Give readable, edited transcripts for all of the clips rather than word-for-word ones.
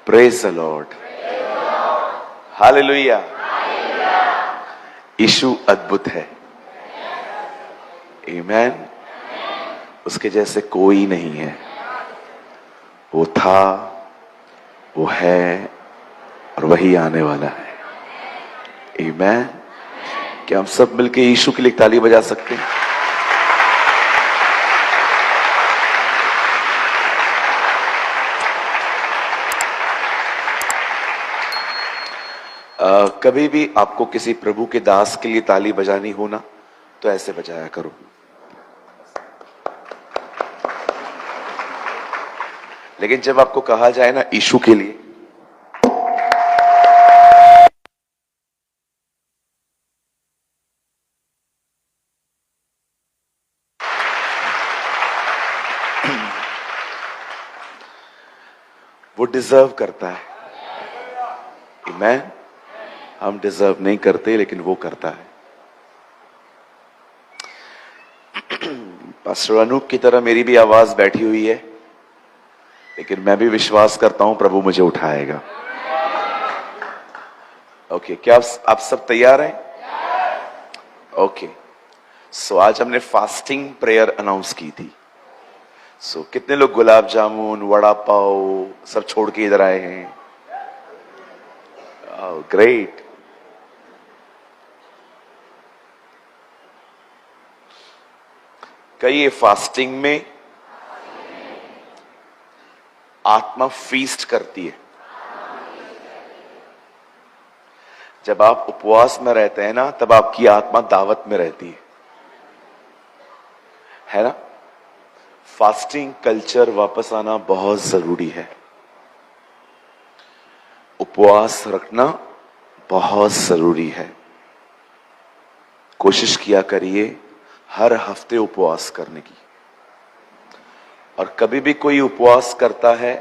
Praise the lord, hallelujah. Yeshu अद्भुत है, आमेन। उसके जैसे कोई नहीं है। वो था, वो है और वही आने वाला है, आमेन। क्या हम सब मिलकर यीशु के लिए ताली बजा सकते हैं? कभी भी आपको किसी प्रभु के दास के लिए ताली बजानी हो ना, तो ऐसे बजाया करो। लेकिन जब आपको कहा जाए ना यीशु के लिए, वो डिजर्व करता है, आमेन। हम डिजर्व नहीं करते, लेकिन वो करता है। पास्टर अनूप की तरह मेरी भी आवाज बैठी हुई है, लेकिन मैं भी विश्वास करता हूं प्रभु मुझे उठाएगा। ओके, क्या आप सब तैयार हैं? ओके, सो आज हमने फास्टिंग प्रेयर अनाउंस की थी। सो कितने लोग गुलाब जामुन, वड़ा पाव सब छोड़ के इधर आए हैं? ग्रेट। कहिए, फास्टिंग में आत्मा फीस्ट करती है। जब आप उपवास में रहते हैं ना, तब आपकी आत्मा दावत में रहती है ना? फास्टिंग कल्चर वापस आना बहुत जरूरी है। उपवास रखना बहुत जरूरी है। कोशिश किया करिए हर हफ्ते उपवास करने की। और कभी भी कोई उपवास करता है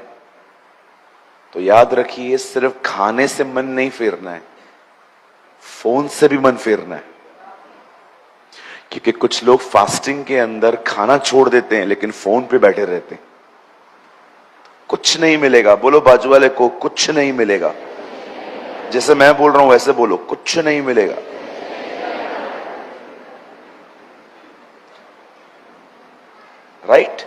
तो याद रखिए, सिर्फ खाने से मन नहीं फेरना है, फोन से भी मन फेरना है। क्योंकि कुछ लोग फास्टिंग के अंदर खाना छोड़ देते हैं, लेकिन फोन पे बैठे रहते हैं। कुछ नहीं मिलेगा। बोलो बाजू वाले को, कुछ नहीं मिलेगा। जैसे मैं बोल रहा हूं वैसे बोलो, कुछ नहीं मिलेगा। राइट?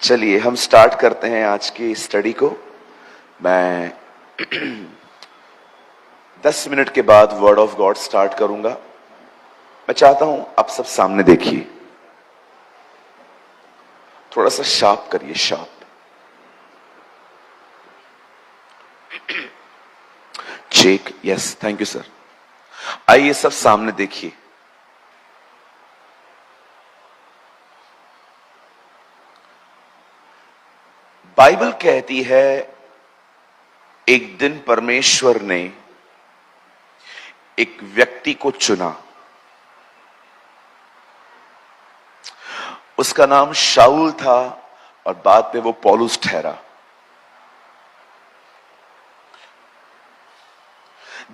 चलिए हम स्टार्ट करते हैं आज की स्टडी को। मैं 10 मिनट के बाद वर्ड ऑफ गॉड स्टार्ट करूंगा। मैं चाहता हूं आप सब सामने देखिए, थोड़ा सा शार्प करिए, sharp. Check, yes, thank you sir. आइए सब सामने देखिए। बाइबल कहती है एक दिन परमेश्वर ने एक व्यक्ति को चुना। उसका नाम शाऊल था और बाद में वो पौलुस ठहरा।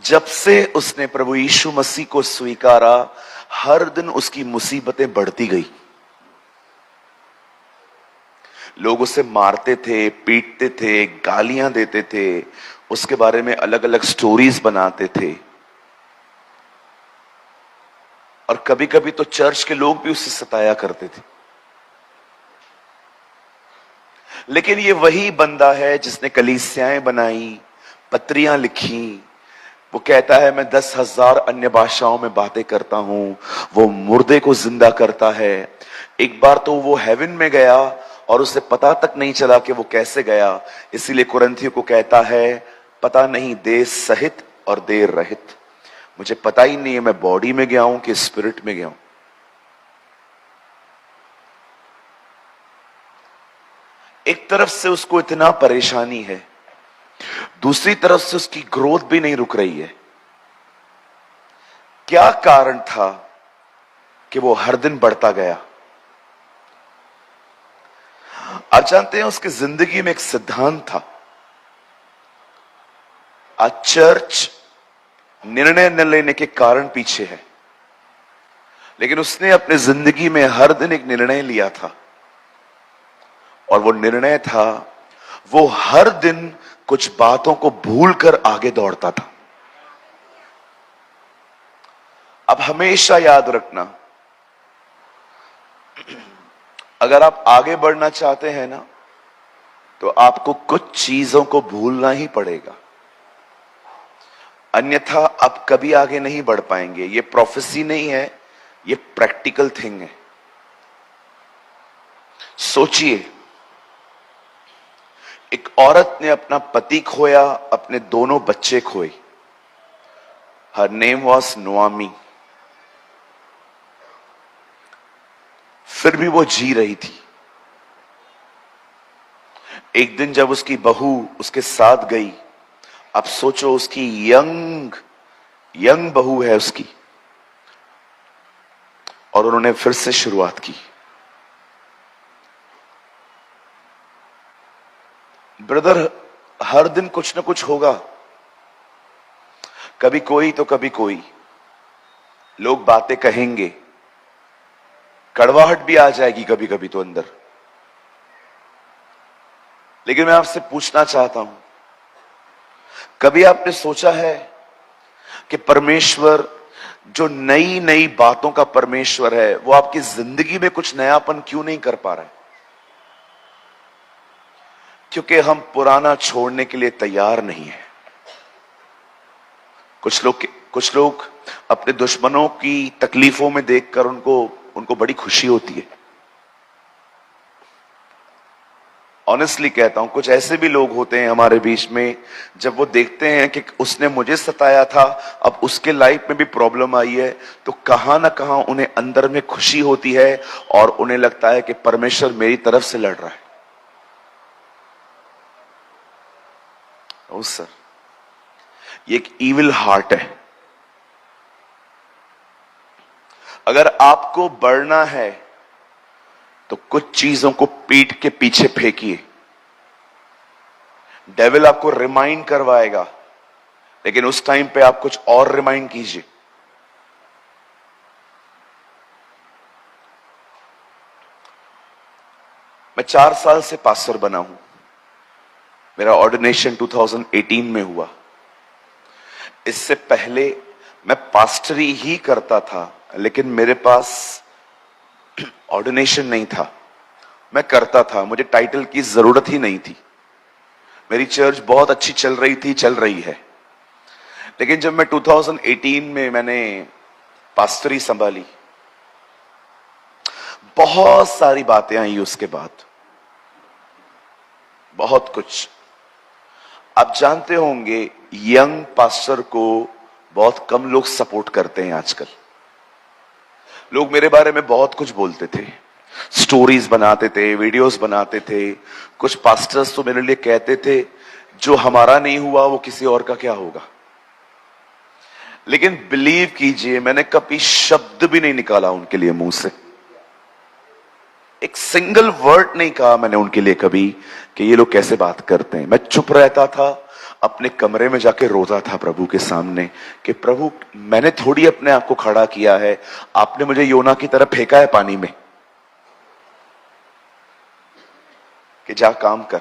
जब से उसने प्रभु यीशु मसीह को स्वीकारा, हर दिन उसकी मुसीबतें बढ़ती गई। लोग उसे मारते थे, पीटते थे, गालियां देते थे, उसके बारे में अलग अलग स्टोरीज बनाते थे। और कभी कभी तो चर्च के लोग भी उसे सताया करते थे। लेकिन ये वही बंदा है जिसने कलीसियाएं बनाई, पत्रियां लिखी। वो कहता है मैं 10,000 अन्य भाषाओं में बातें करता हूं। वो मुर्दे को जिंदा करता है। एक बार तो वो हेवन में गया और उसे पता तक नहीं चला कि वो कैसे गया। इसीलिए कुरिन्थियों को कहता है, पता नहीं देह सहित और देह रहित, मुझे पता ही नहीं है मैं बॉडी में गया हूं कि स्पिरिट में गया हूं। एक तरफ से उसको इतना परेशानी है, दूसरी तरफ से उसकी ग्रोथ भी नहीं रुक रही है। क्या कारण था कि वो हर दिन बढ़ता गया? आप जानते हैं उसकी जिंदगी में एक सिद्धांत था। आज चर्च निर्णय न लेने के कारण पीछे है। लेकिन उसने अपने जिंदगी में हर दिन एक निर्णय लिया था, और वो निर्णय था, वो हर दिन कुछ बातों को भूलकर आगे दौड़ता था। अब हमेशा याद रखना, अगर आप आगे बढ़ना चाहते हैं ना, तो आपको कुछ चीजों को भूलना ही पड़ेगा, अन्यथा आप कभी आगे नहीं बढ़ पाएंगे। ये प्रोफेसी नहीं है, ये प्रैक्टिकल थिंग है। सोचिए, एक औरत ने अपना पति खोया, अपने दोनों बच्चे खोए। Her name was नोआमी। फिर भी वो जी रही थी। एक दिन जब उसकी बहू उसके साथ गई, अब सोचो, उसकी यंग बहू है उसकी, और उन्होंने फिर से शुरुआत की। ब्रदर, हर दिन कुछ ना कुछ होगा, कभी कोई तो कभी कोई। लोग बातें कहेंगे, कड़वाहट भी आ जाएगी कभी कभी तो अंदर। लेकिन मैं आपसे पूछना चाहता हूं, कभी आपने सोचा है कि परमेश्वर जो नई नई बातों का परमेश्वर है, वो आपकी जिंदगी में कुछ नयापन क्यों नहीं कर पा रहा है? क्योंकि हम पुराना छोड़ने के लिए तैयार नहीं है। कुछ लोग अपने दुश्मनों की तकलीफों में देखकर उनको बड़ी खुशी होती है। ऑनेस्टली कहता हूं, कुछ ऐसे भी लोग होते हैं हमारे बीच में, जब वो देखते हैं कि उसने मुझे सताया था, अब उसके लाइफ में भी प्रॉब्लम आई है, तो कहां ना कहां उन्हें अंदर में खुशी होती है और उन्हें लगता है कि परमेश्वर मेरी तरफ से लड़ रहा है। ओ सर, ये एक इविल हार्ट है। अगर आपको बढ़ना है तो कुछ चीजों को पीठ के पीछे फेंकिए। डेविल आपको रिमाइंड करवाएगा, लेकिन उस टाइम पे आप कुछ और रिमाइंड कीजिए। मैं 4 साल से पास्टर बना हूं। मेरा ऑर्डिनेशन 2018 में हुआ। इससे पहले मैं पास्टरी ही करता था, लेकिन मेरे पास ऑर्डिनेशन नहीं था। मैं करता था, मुझे टाइटल की जरूरत ही नहीं थी। मेरी चर्च बहुत अच्छी चल रही थी, चल रही है। लेकिन जब मैं 2018 में मैंने पास्टरी संभाली, बहुत सारी बातें आई उसके बाद, बहुत कुछ। आप जानते होंगे, यंग पास्टर को बहुत कम लोग सपोर्ट करते हैं आजकल। लोग मेरे बारे में बहुत कुछ बोलते थे, स्टोरीज बनाते थे, वीडियोस बनाते थे। कुछ पास्टर्स तो मेरे लिए कहते थे, जो हमारा नहीं हुआ वो किसी और का क्या होगा। लेकिन बिलीव कीजिए, मैंने कभी शब्द भी नहीं निकाला उनके लिए मुंह से। एक सिंगल वर्ड नहीं कहा मैंने उनके लिए कभी कि ये लोग कैसे बात करते हैं। मैं चुप रहता था, अपने कमरे में जाके रोता था प्रभु के सामने कि प्रभु, मैंने थोड़ी अपने आप को खड़ा किया है, आपने मुझे योना की तरह फेंका है पानी में कि जा काम कर।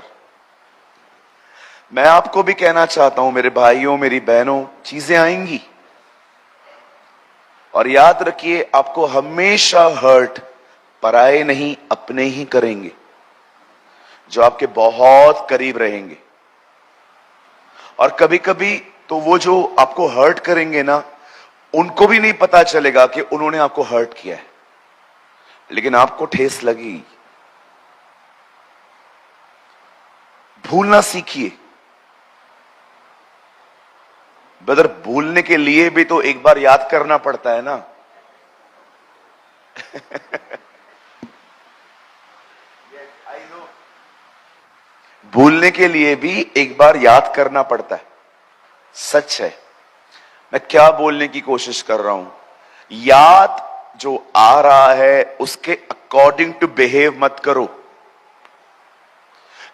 मैं आपको भी कहना चाहता हूं, मेरे भाइयों, मेरी बहनों, चीजें आएंगी, और याद रखिए, आपको हमेशा हर्ट पराये नहीं अपने ही करेंगे, जो आपके बहुत करीब रहेंगे। और कभी कभी तो वो जो आपको हर्ट करेंगे ना, उनको भी नहीं पता चलेगा कि उन्होंने आपको हर्ट किया है, लेकिन आपको ठेस लगी। भूलना सीखिए। ब्रदर, भूलने के लिए भी तो एक बार याद करना पड़ता है ना। भूलने के लिए भी एक बार याद करना पड़ता है। सच है। मैं क्या बोलने की कोशिश कर रहा हूं, याद जो आ रहा है उसके अकॉर्डिंग टू बिहेव मत करो।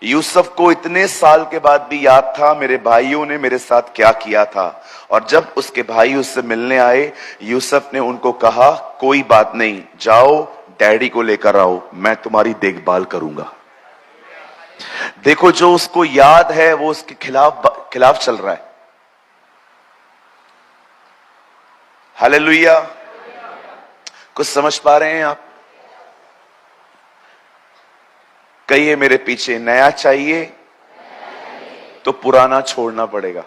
यूसुफ को इतने साल के बाद भी याद था मेरे भाइयों ने मेरे साथ क्या किया था। और जब उसके भाई उससे मिलने आए, यूसुफ ने उनको कहा, कोई बात नहीं, जाओ डैडी को लेकर आओ, मैं तुम्हारी देखभाल करूंगा। देखो, जो उसको याद है वो उसके खिलाफ चल रहा है। हालेलुया। कुछ समझ पा रहे हैं आप? कहिए मेरे पीछे, नया चाहिए तो पुराना छोड़ना पड़ेगा।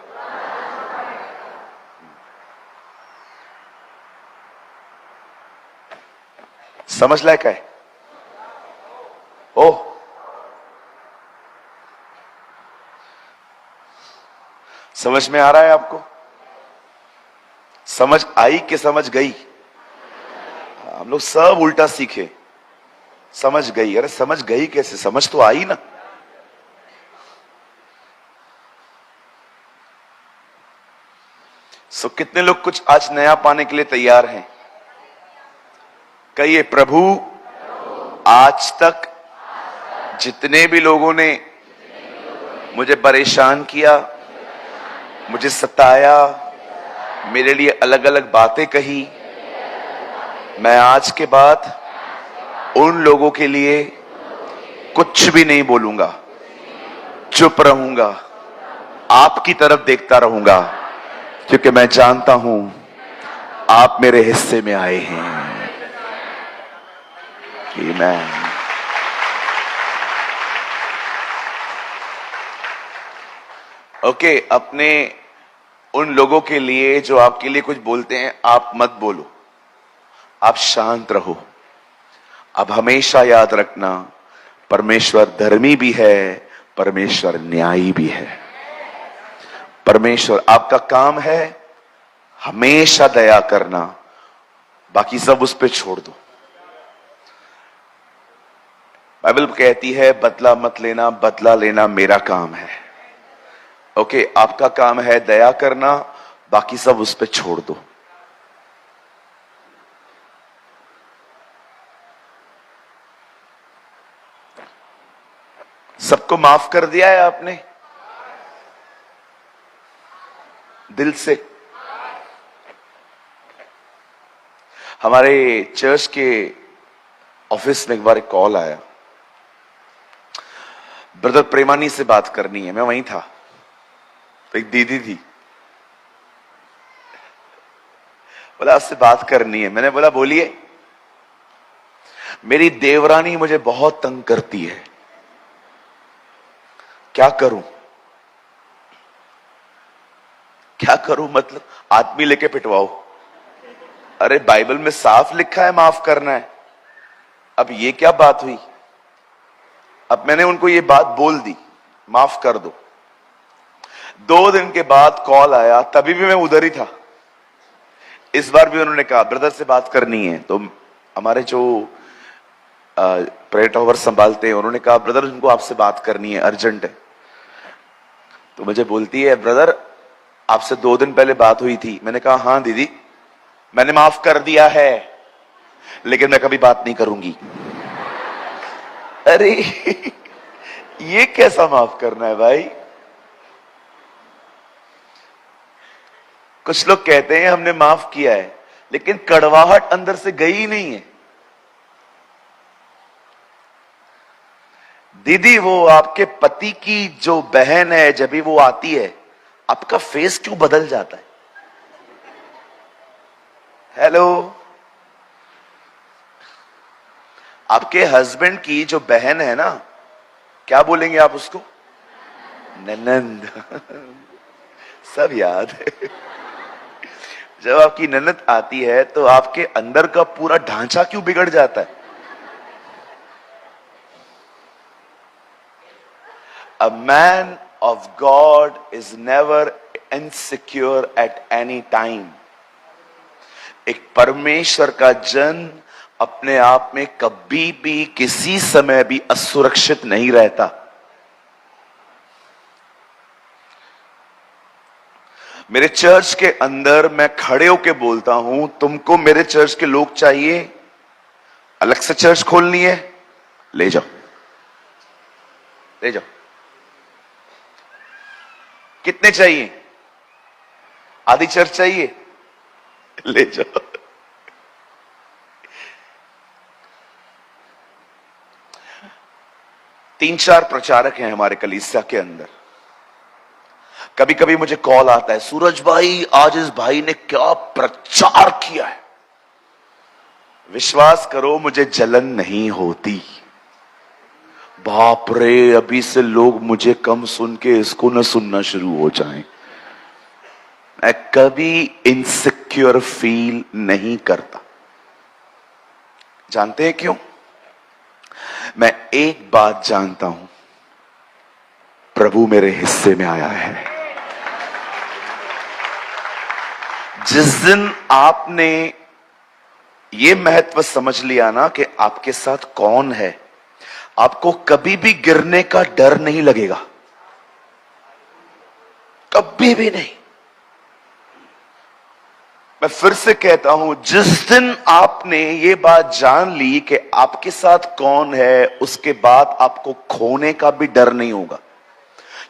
समझ लायक है? ओह, समझ में आ रहा है आपको? समझ आई कि समझ गई? हम लोग सब उल्टा सीखे। समझ गई? अरे समझ गई कैसे, समझ तो आई ना। सो कितने लोग कुछ आज नया पाने के लिए तैयार हैं? कहिए, प्रभु आज तक जितने भी लोगों ने मुझे परेशान किया, मुझे सताया, मेरे लिए अलग अलग बातें कही, मैं आज के बाद उन लोगों के लिए कुछ भी नहीं बोलूंगा, चुप रहूंगा, आपकी तरफ देखता रहूंगा, क्योंकि मैं जानता हूं आप मेरे हिस्से में आए हैं। आमीन। ओके, अपने उन लोगों के लिए जो आपके लिए कुछ बोलते हैं, आप मत बोलो, आप शांत रहो। अब हमेशा याद रखना, परमेश्वर धर्मी भी है, परमेश्वर न्यायी भी है। परमेश्वर, आपका काम है हमेशा दया करना, बाकी सब उस पे छोड़ दो। बाइबल कहती है, बदला मत लेना, बदला लेना मेरा काम है। ओके, आपका काम है दया करना, बाकी सब उस पे छोड़ दो। सबको माफ कर दिया है आपने दिल से? हमारे चर्च के ऑफिस में एक बार एक कॉल आया, ब्रदर प्रेमानी से बात करनी है। मैं वहीं था, तो एक दीदी थी, बोला उससे बात करनी है। मैंने बोला बोलिए। मेरी देवरानी मुझे बहुत तंग करती है, क्या करूं? क्या करूं मतलब? आदमी लेके पिटवाओ। अरे बाइबल में साफ लिखा है माफ करना है। अब ये क्या बात हुई? अब मैंने उनको ये बात बोल दी, माफ कर दो। 2 दिन के बाद कॉल आया, तभी भी मैं उधर ही था। इस बार भी उन्होंने कहा ब्रदर से बात करनी है। तो हमारे जो प्रेयर टावर संभालते हैं, उन्होंने कहा ब्रदर उनको आपसे बात करनी है, अर्जेंट है। तो मुझे बोलती है, ब्रदर आपसे 2 दिन पहले बात हुई थी। मैंने कहा हाँ दीदी, मैंने माफ कर दिया है, लेकिन मैं कभी बात नहीं करूंगी। अरे ये कैसा माफ करना है भाई? कुछ लोग कहते हैं हमने माफ किया है, लेकिन कड़वाहट अंदर से गई ही नहीं है। दीदी, वो आपके पति की जो बहन है, जब भी वो आती है, आपका फेस क्यों बदल जाता है? हेलो, आपके हस्बैंड की जो बहन है ना, क्या बोलेंगे आप उसको? ननंद। सब याद है। जब आपकी ननद आती है तो आपके अंदर का पूरा ढांचा क्यों बिगड़ जाता है? A man of God is never insecure at any time. एक परमेश्वर का जन अपने आप में कभी भी किसी समय भी असुरक्षित नहीं रहता। मेरे चर्च के अंदर मैं खड़े होके बोलता हूं, तुमको मेरे चर्च के लोग चाहिए, अलग से चर्च खोलनी है, ले जाओ, ले जाओ। कितने चाहिए? आधी चर्च चाहिए? ले जाओ। तीन चार प्रचारक हैं हमारे कलीसिया के अंदर। कभी कभी मुझे कॉल आता है, सूरज भाई आज इस भाई ने क्या प्रचार किया है। विश्वास करो मुझे जलन नहीं होती। बाप रे, अभी से लोग मुझे कम सुन के इसको न सुनना शुरू हो जाएं। मैं कभी इनसिक्योर फील नहीं करता। जानते हैं क्यों? मैं एक बात जानता हूं, प्रभु मेरे हिस्से में आया है। जिस दिन आपने ये महत्व समझ लिया ना कि आपके साथ कौन है, आपको कभी भी गिरने का डर नहीं लगेगा, कभी भी नहीं। मैं फिर से कहता हूं, जिस दिन आपने ये बात जान ली कि आपके साथ कौन है, उसके बाद आपको खोने का भी डर नहीं होगा,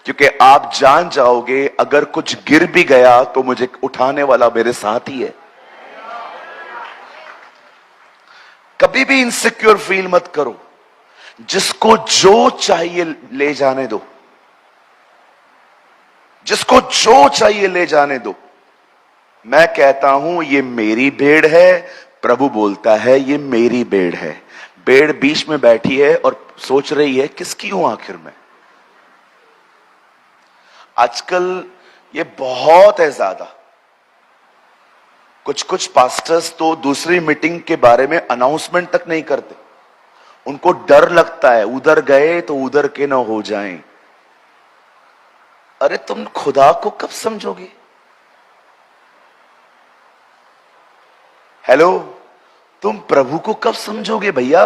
क्योंकि आप जान जाओगे अगर कुछ गिर भी गया तो मुझे उठाने वाला मेरे साथ ही है। कभी भी इनसिक्योर फील मत करो। जिसको जो चाहिए ले जाने दो, जिसको जो चाहिए ले जाने दो। मैं कहता हूं ये मेरी भेड़ है, प्रभु बोलता है ये मेरी भेड़ है। भेड़ बीच में बैठी है और सोच रही है किसकी हूं आखिर में। आजकल ये बहुत है ज्यादा। कुछ कुछ पास्टर्स तो दूसरी मीटिंग के बारे में अनाउंसमेंट तक नहीं करते। उनको डर लगता है उधर गए तो उधर के ना हो जाएं। अरे तुम खुदा को कब समझोगे? हेलो, तुम प्रभु को कब समझोगे भैया?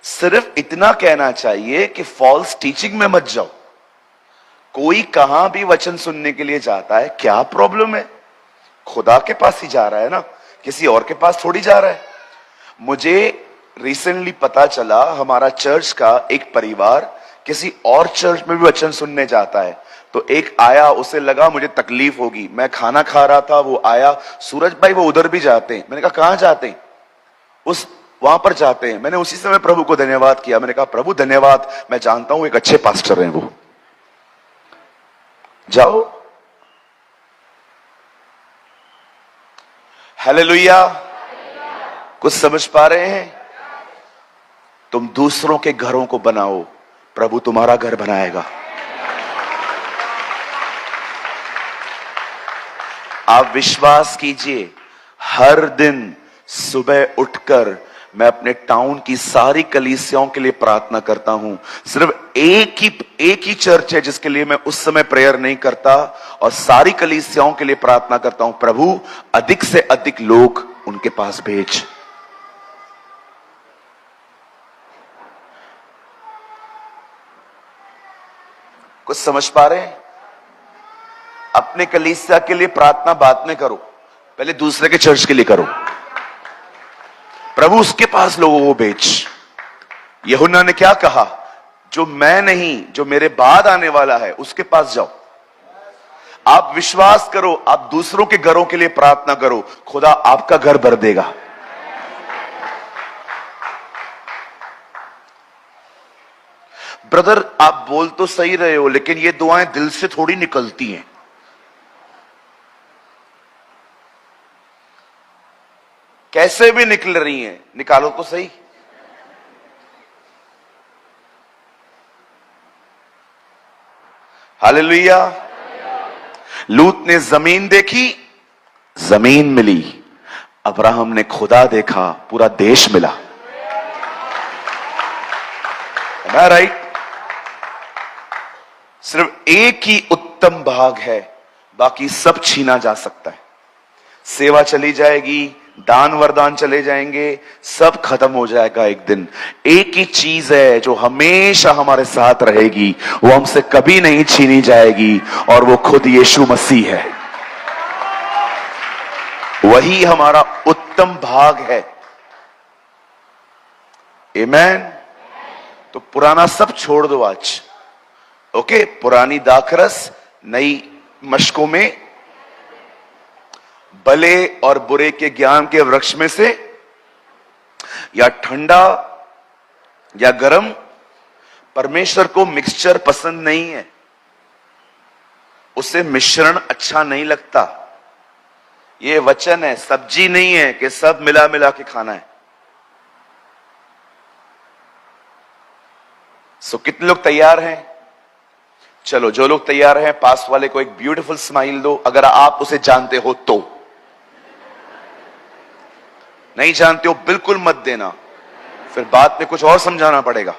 सिर्फ इतना कहना चाहिए कि फॉल्स टीचिंग में मत जाओ। कोई कहां भी वचन सुनने के लिए जाता है, क्या प्रॉब्लम है? खुदा के पास ही जा रहा है ना, किसी और के पास थोड़ी जा रहा है। मुझे रिसेंटली पता चला हमारा चर्च का एक परिवार किसी और चर्च में भी वचन सुनने जाता है। तो एक आया, उसे लगा मुझे तकलीफ होगी, मैं खाना खा रहा था, वो आया, सूरज भाई वो उधर भी जाते हैं। मैंने कहा कहां जाते हैं? उस वहां पर जाते हैं। मैंने उसी समय प्रभु को धन्यवाद किया। मैंने कहा प्रभु धन्यवाद, मैं जानता हूं एक अच्छे पास्टर हैं वो। जाओ। हालेलुया। कुछ समझ पा रहे हैं? तुम दूसरों के घरों को बनाओ, प्रभु तुम्हारा घर बनाएगा। आप विश्वास कीजिए, हर दिन सुबह उठकर मैं अपने टाउन की सारी कलीसियाओं के लिए प्रार्थना करता हूं। सिर्फ एक ही चर्च है जिसके लिए मैं उस समय प्रेयर नहीं करता, और सारी कलीसियाओं के लिए प्रार्थना करता हूं, प्रभु अधिक से अधिक लोग उनके पास भेज। कुछ समझ पा रहे हैं? अपने कलीसिया के लिए प्रार्थना बाद में करो, पहले दूसरे के चर्च के लिए करो। प्रभु उसके पास लोगों को भेज। यूहन्ना ने क्या कहा? जो मैं नहीं, जो मेरे बाद आने वाला है उसके पास जाओ। आप विश्वास करो, आप दूसरों के घरों के लिए प्रार्थना करो, खुदा आपका घर भर देगा। ब्रदर आप बोल तो सही रहे हो, लेकिन ये दुआएं दिल से थोड़ी निकलती हैं। कैसे भी निकल रही हैं, निकालो तो सही। हालेलुया। लूत ने जमीन देखी, जमीन मिली। अब्राहम ने खुदा देखा, पूरा देश मिला। राइट? सिर्फ एक ही उत्तम भाग है, बाकी सब छीना जा सकता है। सेवा चली जाएगी, दान वरदान चले जाएंगे, सब खत्म हो जाएगा एक दिन। एक ही चीज है जो हमेशा हमारे साथ रहेगी, वो हमसे कभी नहीं छीनी जाएगी, और वो खुद यीशु मसीह है। वही हमारा उत्तम भाग है। आमेन। तो पुराना सब छोड़ दो आज। ओके, पुरानी दाखरस नई मशकों में, भले और बुरे के ज्ञान के वृक्ष में से, या ठंडा या गर्म, परमेश्वर को मिक्सचर पसंद नहीं है, उसे मिश्रण अच्छा नहीं लगता। ये वचन है, सब्जी नहीं है कि सब मिला मिला के खाना है। सो कितने लोग तैयार हैं? चलो, जो लोग तैयार हैं पास वाले को एक ब्यूटीफुल स्माइल दो, अगर आप उसे जानते हो तो। नहीं जानते हो बिल्कुल मत देना, फिर बाद में कुछ और समझाना पड़ेगा।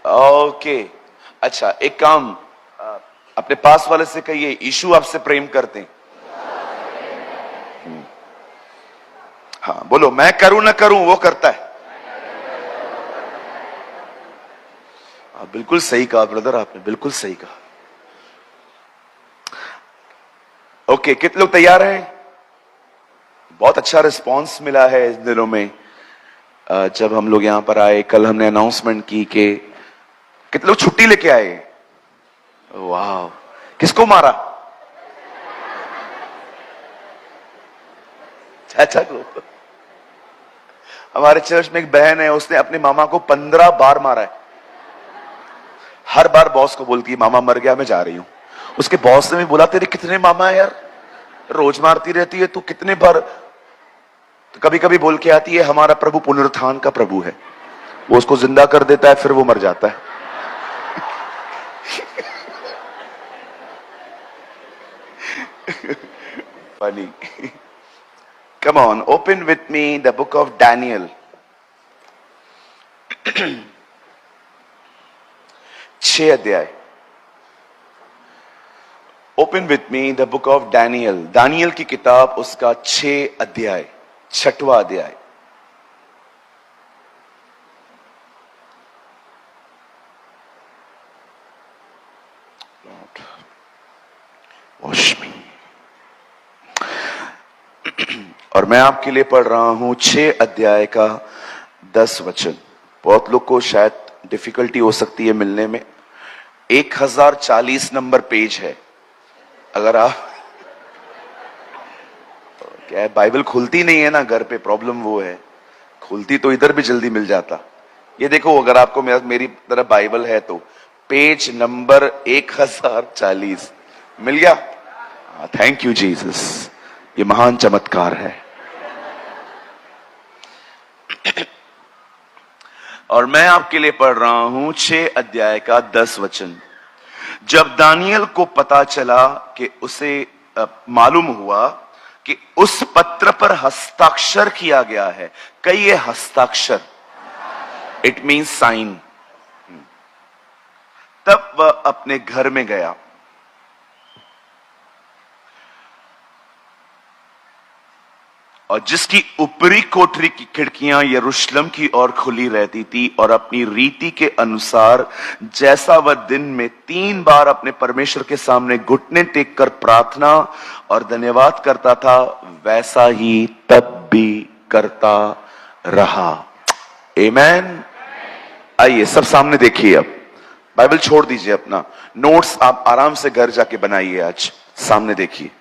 ओके, अच्छा एक काम, अपने पास वाले से कहिए, यीशु आपसे प्रेम करते हैं। हाँ बोलो, मैं करूं ना करूं वो करता है। बिल्कुल सही कहा ब्रदर, आपने बिल्कुल सही कहा। ओके, कितने लोग तैयार हैं? बहुत अच्छा रिस्पांस मिला है इस दिनों में। जब हम लोग यहां पर आए, कल हमने अनाउंसमेंट की कि कितने लोग छुट्टी लेके आए। वाह, किसको मारा? चाचा को। हमारे चर्च में एक बहन है, उसने अपने मामा को 15 बार मारा है। हर बार बॉस को बोलती है मामा मर गया, मैं जा रही हूं। उसके बॉस ने भी बोला, तेरे कितने मामा है यार, रोज मारती रहती है तू, कितने बार? तो कभी कभी बोल के आती है, हमारा प्रभु पुनरुत्थान का प्रभु है, वो उसको जिंदा कर देता है, फिर वो मर जाता है। Funny. Come on, open with me the book of Daniel. 6 अध्याय। Open with me the book of Daniel. Daniel की किताब, उसका 6 अध्याय, 6वां अध्याय। Wash me. और मैं आपके लिए पढ़ रहा हूं 6 अध्याय का 10 वचन। बहुत लोग को शायद डिफिकल्टी हो सकती है मिलने में। 1040 नंबर पेज है। अगर आप क्या है, बाइबल खुलती नहीं है ना घर पे, प्रॉब्लम वो है। खुलती तो इधर भी जल्दी मिल जाता। ये देखो, अगर आपको मेरी तरफ बाइबल है तो पेज नंबर 1040 मिल गया। थैंक यू जीसस, ये महान चमत्कार है। और मैं आपके लिए पढ़ रहा हूं 6 अध्याय का 10 वचन। जब दानियल को पता चला कि उसे मालूम हुआ कि उस पत्र पर हस्ताक्षर किया गया है, कई ये हस्ताक्षर, इट मीन्स साइन, तब वह अपने घर में गया। और जिसकी ऊपरी कोठरी की खिड़कियां यरूशलेम की ओर खुली रहती थी, और अपनी रीति के अनुसार जैसा वह दिन में 3 बार अपने परमेश्वर के सामने घुटने टेक कर प्रार्थना और धन्यवाद करता था, वैसा ही तब भी करता रहा। आमीन। आइए सब सामने देखिए। अब बाइबल छोड़ दीजिए, अपना नोट्स आप आराम से घर जाके बनाइए। आज सामने देखिए।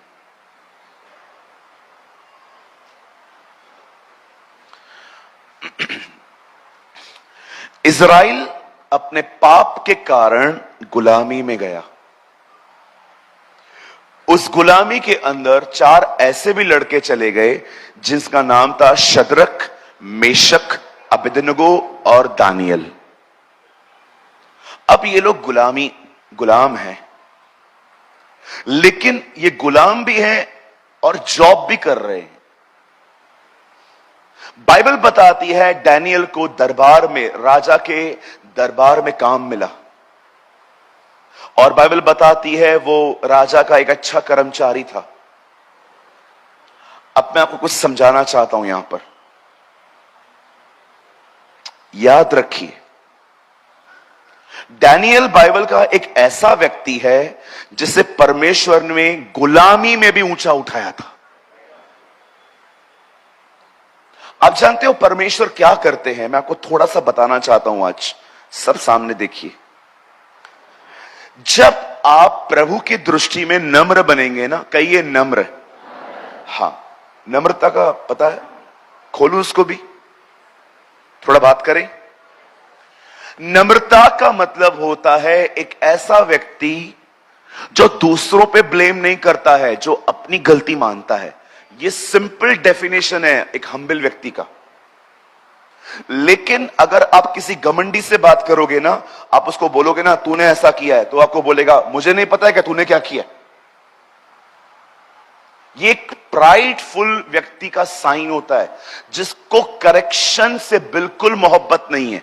इज़राइल अपने पाप के कारण गुलामी में गया। उस गुलामी के अंदर 4 ऐसे भी लड़के चले गए जिसका नाम था शद्रक, मेशक, अबेदनगो और दानियल। अब ये लोग गुलाम हैं, लेकिन ये गुलाम भी हैं और जॉब भी कर रहे हैं। बाइबल बताती है डैनियल को दरबार में, राजा के दरबार में काम मिला। और बाइबल बताती है वो राजा का एक अच्छा कर्मचारी था। अब मैं आपको कुछ समझाना चाहता हूं यहां पर। याद रखिए, डैनियल बाइबल का एक ऐसा व्यक्ति है जिसे परमेश्वर ने गुलामी में भी ऊंचा उठाया था। आप जानते हो परमेश्वर क्या करते हैं? मैं आपको थोड़ा सा बताना चाहता हूं आज। सब सामने देखिए। जब आप प्रभु की दृष्टि में नम्र बनेंगे ना, कहिए नम्र। हां, नम्रता का पता है? खोलू उसको भी, थोड़ा बात करें। नम्रता का मतलब होता है एक ऐसा व्यक्ति जो दूसरों पे ब्लेम नहीं करता है, जो अपनी गलती मानता है। यह सिंपल डेफिनेशन है एक हम्बल व्यक्ति का। लेकिन अगर आप किसी घमंडी से बात करोगे ना, आप उसको बोलोगे ना तूने ऐसा किया है, तो आपको बोलेगा मुझे नहीं पता है कि तूने क्या किया। ये एक प्राइडफुल व्यक्ति का साइन होता है, जिसको करेक्शन से बिल्कुल मोहब्बत नहीं है।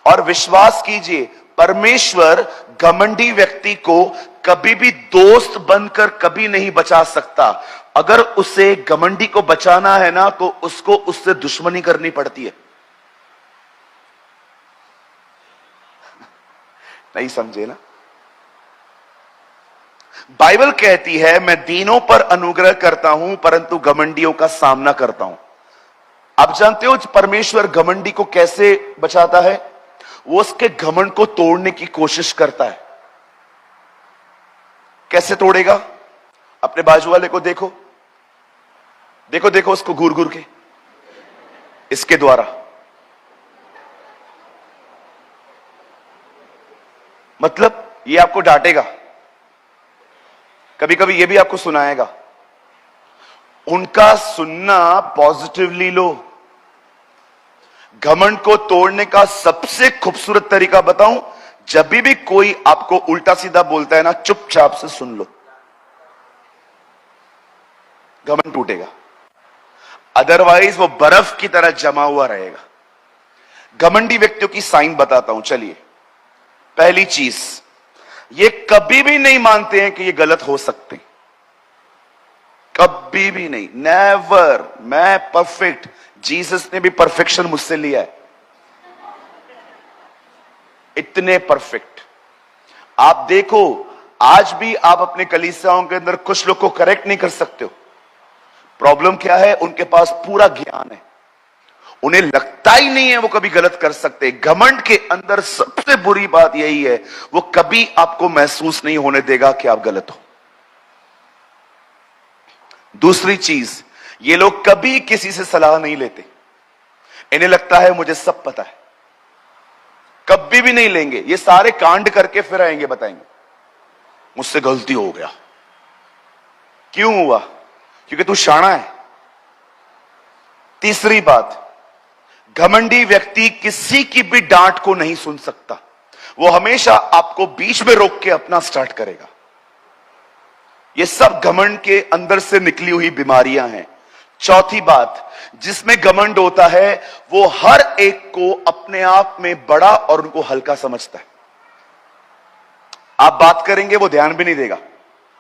और विश्वास कीजिए, परमेश्वर घमंडी व्यक्ति को कभी भी दोस्त बनकर कभी नहीं बचा सकता। अगर उसे घमंडी को बचाना है ना, तो उसको उससे दुश्मनी करनी पड़ती है। नहीं समझे ना? बाइबल कहती है मैं दीनों पर अनुग्रह करता हूं, परंतु घमंडियों का सामना करता हूं। आप जानते हो परमेश्वर घमंडी को कैसे बचाता है? वो उसके घमंड को तोड़ने की कोशिश करता है। कैसे तोड़ेगा? अपने बाजू वाले को देखो, देखो देखो उसको घूर घूर के, इसके द्वारा। मतलब ये आपको डांटेगा, कभी कभी ये भी आपको सुनाएगा। उनका सुनना पॉजिटिवली लो। घमंड को तोड़ने का सबसे खूबसूरत तरीका बताऊं, जब भी कोई आपको उल्टा सीधा बोलता है ना, चुपचाप से सुन लो, घमंड टूटेगा। अदरवाइज वो बर्फ की तरह जमा हुआ रहेगा। घमंडी व्यक्तियों की साइन बताता हूं, चलिए। पहली चीज, ये कभी भी नहीं मानते हैं कि ये गलत हो सकते, कभी भी नहीं, नेवर। मैं परफेक्ट, जीसस ने भी परफेक्शन मुझसे लिया है, इतने परफेक्ट। आप देखो, आज भी आप अपने कलीसियाओं के अंदर कुछ लोग को करेक्ट नहीं कर सकते हो। प्रॉब्लम क्या है? उनके पास पूरा ज्ञान है, उन्हें लगता ही नहीं है वो कभी गलत कर सकते। घमंड के अंदर सबसे बुरी बात यही है, वो कभी आपको महसूस नहीं होने देगा कि आप गलत हो। दूसरी चीज, ये लोग कभी किसी से सलाह नहीं लेते। इन्हें लगता है मुझे सब पता है, कभी भी नहीं लेंगे। ये सारे कांड करके फिर आएंगे, बताएंगे मुझसे गलती हो गया। क्यों हुआ? क्योंकि तू शाना है। तीसरी बात, घमंडी व्यक्ति किसी की भी डांट को नहीं सुन सकता। वो हमेशा आपको बीच में रोक के अपना स्टार्ट करेगा। ये सब घमंड के अंदर से निकली हुई बीमारियां हैं। चौथी बात, जिसमें घमंड होता है वो हर एक को अपने आप में बड़ा और उनको हल्का समझता है। आप बात करेंगे वो ध्यान भी नहीं देगा,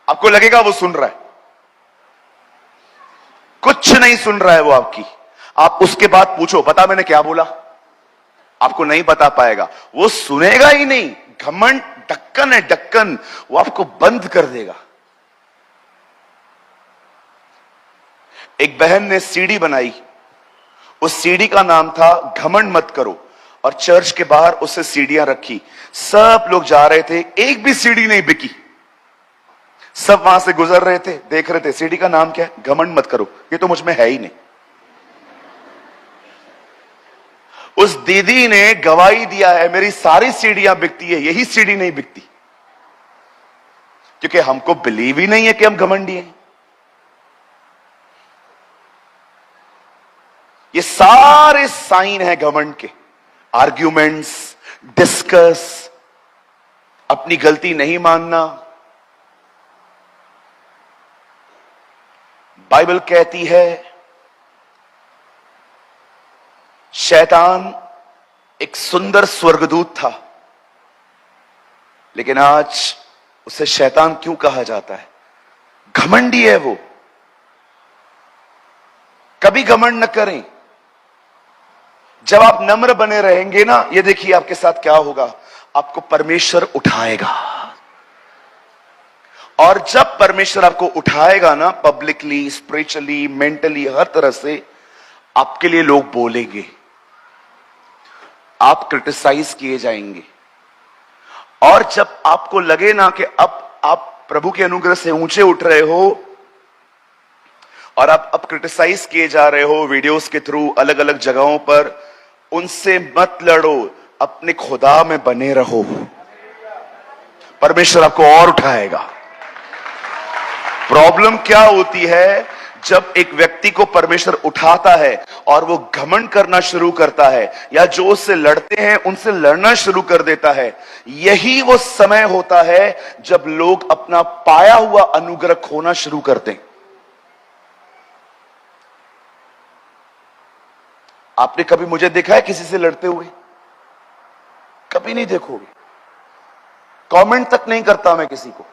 आपको लगेगा वो सुन रहा है, कुछ नहीं सुन रहा है वो आपकी। आप उसके बाद पूछो बता मैंने क्या बोला, आपको नहीं बता पाएगा, वो सुनेगा ही नहीं। घमंड ढक्कन है, ढक्कन, वो आपको बंद कर देगा। एक बहन ने सीडी बनाई, उस सीडी का नाम था घमंड मत करो, और चर्च के बाहर उससे सीढ़ियां रखी। सब लोग जा रहे थे, एक भी सीढ़ी नहीं बिकी। सब वहां से गुजर रहे थे, देख रहे थे सीढ़ी का नाम क्या है? घमंड मत करो। ये तो मुझ में है ही नहीं। उस दीदी ने गवाही दिया है मेरी सारी सीढ़ियां बिकती है, यही सीढ़ी नहीं बिकती, क्योंकि हमको बिलीव ही नहीं है कि हम घमंडी हैं। ये सारे साइन है घमंड के। आर्ग्यूमेंट्स, डिस्कस, अपनी गलती नहीं मानना। बाइबल कहती है शैतान एक सुंदर स्वर्गदूत था, लेकिन आज उसे शैतान क्यों कहा जाता है? घमंडी है वो। कभी घमंड न करें। जब आप नम्र बने रहेंगे ना, ये देखिए आपके साथ क्या होगा, आपको परमेश्वर उठाएगा और जब परमेश्वर आपको उठाएगा ना, पब्लिकली, स्पिरिचुअली, मेंटली, हर तरह से, आपके लिए लोग बोलेंगे, आप क्रिटिसाइज किए जाएंगे। और जब आपको लगे ना कि अब आप प्रभु के अनुग्रह से ऊंचे उठ रहे हो और आप अब क्रिटिसाइज किए जा रहे हो वीडियोस के थ्रू, अलग अलग जगहों पर, उनसे मत लड़ो, अपने खुदा में बने रहो, परमेश्वर आपको और उठाएगा। प्रॉब्लम क्या होती है, जब एक व्यक्ति को परमेश्वर उठाता है और वो घमंड करना शुरू करता है, या जो उससे लड़ते हैं उनसे लड़ना शुरू कर देता है, यही वो समय होता है जब लोग अपना पाया हुआ अनुग्रह खोना शुरू करते हैं। आपने कभी मुझे देखा है किसी से लड़ते हुए? कभी नहीं देखोगे। कमेंट तक नहीं करता मैं किसी को।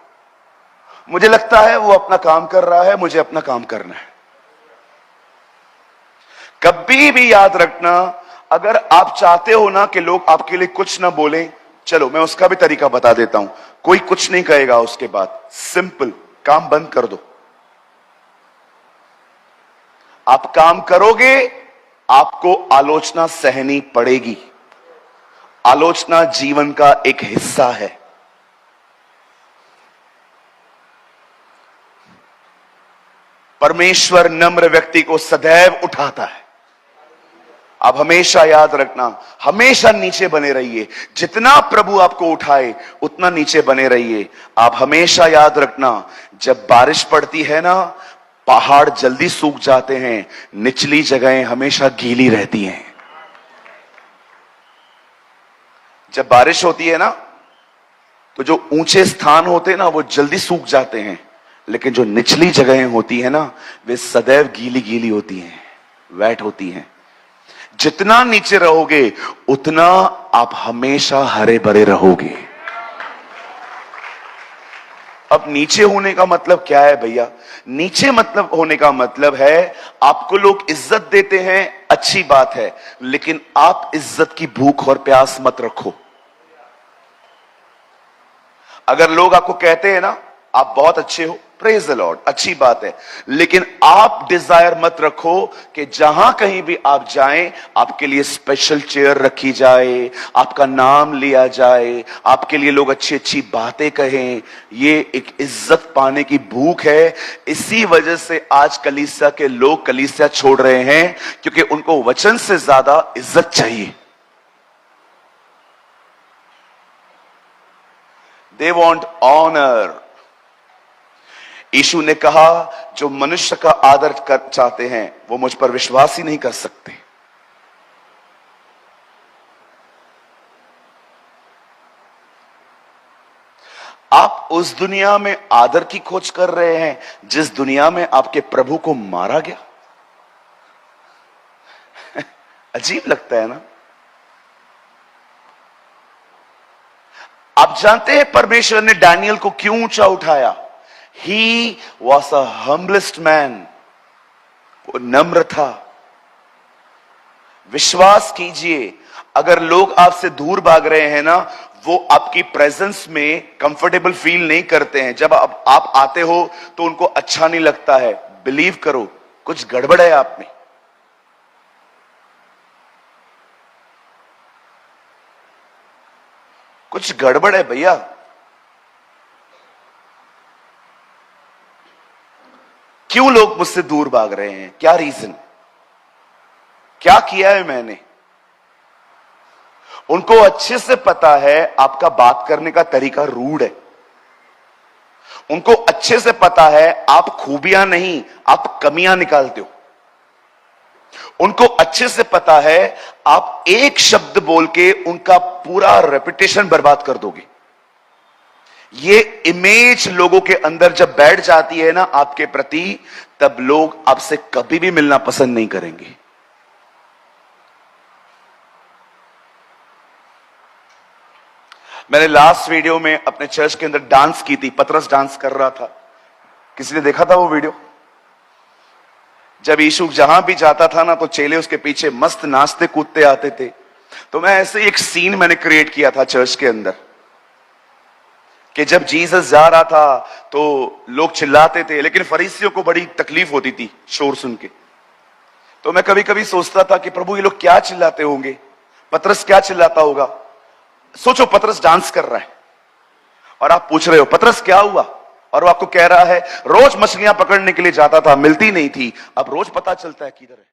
मुझे लगता है वो अपना काम कर रहा है, मुझे अपना काम करना है। कभी भी याद रखना, अगर आप चाहते हो ना कि लोग आपके लिए कुछ ना बोलें, चलो मैं उसका भी तरीका बता देता हूं। कोई कुछ नहीं कहेगा उसके बाद, सिंपल, काम बंद कर दो। आप काम करोगे, आपको आलोचना सहनी पड़ेगी। आलोचना जीवन का एक हिस्सा है। परमेश्वर नम्र व्यक्ति को सदैव उठाता है। आप हमेशा याद रखना, हमेशा नीचे बने रहिए। जितना प्रभु आपको उठाए उतना नीचे बने रहिए। आप हमेशा याद रखना, जब बारिश पड़ती है ना, पहाड़ जल्दी सूख जाते हैं, निचली जगहें हमेशा गीली रहती हैं। जब बारिश होती है ना, तो जो ऊंचे स्थान होते हैं ना, वो जल्दी सूख जाते हैं, लेकिन जो निचली जगहें होती है ना, वे सदैव गीली गीली होती हैं, वेट होती हैं। जितना नीचे रहोगे उतना आप हमेशा हरे भरे रहोगे। अब नीचे होने का मतलब क्या है भैया? नीचे मतलब होने का मतलब है, आपको लोग इज्जत देते हैं, अच्छी बात है, लेकिन आप इज्जत की भूख और प्यास मत रखो। अगर लोग आपको कहते हैं ना आप बहुत अच्छे हो, प्रेज द लॉर्ड, अच्छी बात है, लेकिन आप डिजायर मत रखो कि जहां कहीं भी आप जाएं आपके लिए स्पेशल चेयर रखी जाए, आपका नाम लिया जाए, आपके लिए लोग अच्छी अच्छी बातें कहें। ये एक इज्जत पाने की भूख है। इसी वजह से आज कलीसिया के लोग कलीसिया छोड़ रहे हैं, क्योंकि उनको वचन से ज्यादा इज्जत चाहिए। They want honour. यीशु ने कहा, जो मनुष्य का आदर कर चाहते हैं वो मुझ पर विश्वास ही नहीं कर सकते। आप उस दुनिया में आदर की खोज कर रहे हैं जिस दुनिया में आपके प्रभु को मारा गया। अजीब लगता है ना? आप जानते हैं परमेश्वर ने डैनियल को क्यों ऊंचा उठाया? He was a humblest man. वो नम्र था। विश्वास कीजिए, अगर लोग आपसे दूर भाग रहे हैं ना, वो आपकी प्रेजेंस में कंफर्टेबल फील नहीं करते हैं। जब आप आते हो तो उनको अच्छा नहीं लगता है। बिलीव करो, कुछ गड़बड़ है आप में। कुछ गड़बड़ है भैया। क्यों लोग मुझसे दूर भाग रहे हैं? क्या रीजन? क्या किया है मैंने? उनको अच्छे से पता है आपका बात करने का तरीका रूड है। उनको अच्छे से पता है आप खूबियां नहीं, आप कमियां निकालते हो। उनको अच्छे से पता है आप एक शब्द बोल के उनका पूरा रेपुटेशन बर्बाद कर दोगे। ये इमेज लोगों के अंदर जब बैठ जाती है ना आपके प्रति, तब लोग आपसे कभी भी मिलना पसंद नहीं करेंगे। मैंने लास्ट वीडियो में अपने चर्च के अंदर डांस की थी। पतरस डांस कर रहा था। किसी ने देखा था वो वीडियो? जब यीशु जहां भी जाता था ना, तो चेले उसके पीछे मस्त नाचते कूदते आते थे। तो मैं ऐसे एक सीन मैंने क्रिएट किया था चर्च के अंदर कि जब जीसस जा रहा था तो लोग चिल्लाते थे, लेकिन फरीसियों को बड़ी तकलीफ होती थी शोर सुन के। तो मैं कभी कभी सोचता था कि प्रभु ये लोग क्या चिल्लाते होंगे, पतरस क्या चिल्लाता होगा। सोचो पतरस डांस कर रहा है और आप पूछ रहे हो पतरस क्या हुआ, और वो आपको कह रहा है रोज मछलियां पकड़ने के लिए जाता था, मिलती नहीं थी, अब रोज पता चलता है किधर है।